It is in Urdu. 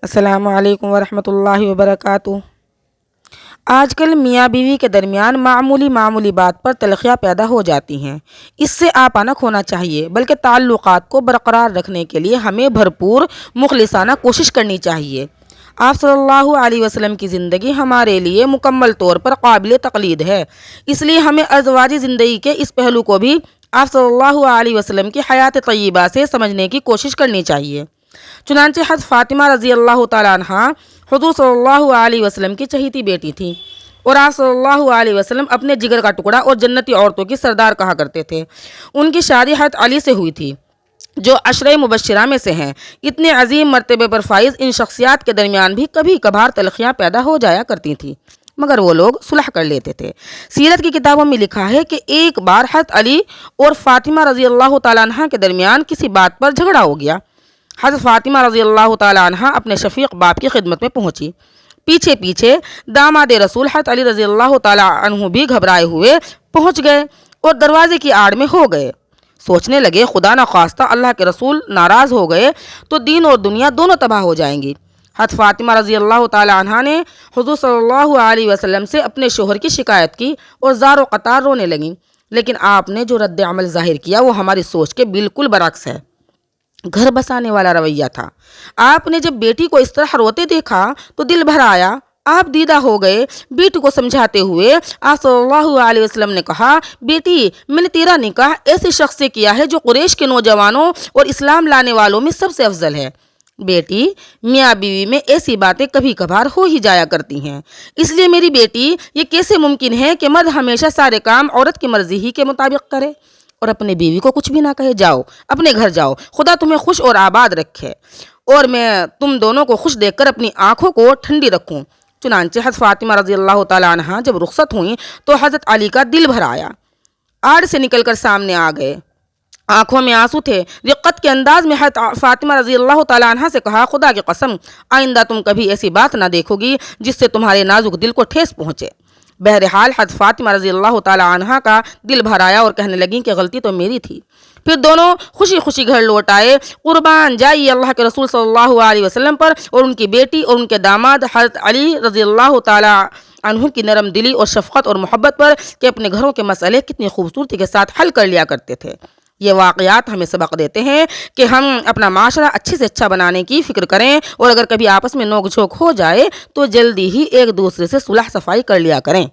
السلام علیکم ورحمۃ اللہ وبرکاتہ۔ آج کل میاں بیوی کے درمیان معمولی بات پر تلخیاں پیدا ہو جاتی ہیں۔ اس سے آپانک ہونا چاہیے، بلکہ تعلقات کو برقرار رکھنے کے لیے ہمیں بھرپور مخلصانہ کوشش کرنی چاہیے۔ آپ صلی اللہ علیہ وسلم کی زندگی ہمارے لیے مکمل طور پر قابل تقلید ہے، اس لیے ہمیں ازواجی زندگی کے اس پہلو کو بھی آپ صلی اللہ علیہ وسلم کی حیات طیبہ سے سمجھنے کی کوشش کرنی چاہیے۔ چنانچہ حضرت فاطمہ رضی اللہ تعالیٰ عنہ حضور صلی اللہ علیہ وسلم کی چہیتی بیٹی تھی، اور آپ صلی اللہ علیہ وسلم اپنے جگر کا ٹکڑا اور جنتی عورتوں کی سردار کہا کرتے تھے۔ ان کی شادی حضرت علی سے ہوئی تھی، جو عشرہ مبشرہ میں سے ہیں۔ اتنے عظیم مرتبے پر فائز ان شخصیات کے درمیان بھی کبھی کبھار تلخیاں پیدا ہو جایا کرتی تھیں، مگر وہ لوگ صلح کر لیتے تھے۔ سیرت کی کتابوں میں لکھا ہے کہ ایک بار حضرت علی اور فاطمہ رضی اللہ تعالیٰ عنہ کے درمیان کسی بات پر جھگڑا ہو گیا۔ حضرت فاطمہ رضی اللہ تعالیٰ عنہ اپنے شفیق باپ کی خدمت میں پہنچی۔ پیچھے داماد رسول حضرت علی رضی اللہ تعالیٰ عنہ بھی گھبرائے ہوئے پہنچ گئے اور دروازے کی آڑ میں ہو گئے۔ سوچنے لگے خدا نخواستہ اللہ کے رسول ناراض ہو گئے تو دین اور دنیا دونوں تباہ ہو جائیں گی۔ حضرت فاطمہ رضی اللہ تعالیٰ عنہ نے حضور صلی اللہ علیہ وسلم سے اپنے شوہر کی شکایت کی اور زار و قطار رونے لگیں، لیکن آپ نے جو رد عمل ظاہر کیا وہ ہماری سوچ کے بالکل برعکس ہے۔ گھر بسانے والا رویہ تھا۔ آپ نے جب بیٹی کو اس طرح روتے دیکھا تو دل بھر آیا، آپ دیدہ ہو گئے۔ بیٹی کو سمجھاتے ہوئے آپ صلی اللہ علیہ وسلم نے کہا، بیٹی میں نے تیرا نکاح ایسے شخص سے کیا ہے جو قریش کے نوجوانوں اور اسلام لانے والوں میں سب سے افضل ہے۔ بیٹی، میاں بیوی میں ایسی باتیں کبھی کبھار ہو ہی جایا کرتی ہیں، اس لیے میری بیٹی یہ کیسے ممکن ہے کہ مرد ہمیشہ سارے کام عورت کی مرضی ہی کے مطابق کرے اور اپنے بیوی کو کچھ بھی نہ کہے؟ جاؤ اپنے گھر جاؤ، خدا تمہیں خوش اور آباد رکھے، اور میں تم دونوں کو خوش دیکھ کر اپنی آنکھوں کو ٹھنڈی رکھوں۔ چنانچہ حضرت فاطمہ رضی اللہ تعالیٰ عنہ جب رخصت ہوئیں تو حضرت علی کا دل بھر آیا، آڑ سے نکل کر سامنے آ گئے، آنکھوں میں آنسو تھے۔ رقت کے انداز میں حضرت فاطمہ رضی اللہ تعالیٰ عنہ سے کہا، خدا کی قسم آئندہ تم کبھی ایسی بات نہ دیکھو گی جس سے تمہارے نازک دل کو ٹھیس پہنچے۔ بہرحال حضرت فاطمہ رضی اللہ تعالیٰ عنہ کا دل بھر آیا اور کہنے لگیں کہ غلطی تو میری تھی۔ پھر دونوں خوشی خوشی گھر لوٹ آئے۔ قربان جائیے اللہ کے رسول صلی اللہ علیہ وسلم پر اور ان کی بیٹی اور ان کے داماد حضرت علی رضی اللہ تعالیٰ عنہ کی نرم دلی اور شفقت اور محبت پر کہ اپنے گھروں کے مسئلے کتنی خوبصورتی کے ساتھ حل کر لیا کرتے تھے۔ یہ واقعات ہمیں سبق دیتے ہیں کہ ہم اپنا معاشرہ اچھے سے اچھا بنانے کی فکر کریں، اور اگر کبھی آپس میں نوک جھوک ہو جائے تو جلدی ہی ایک دوسرے سے صلح صفائی کر لیا کریں۔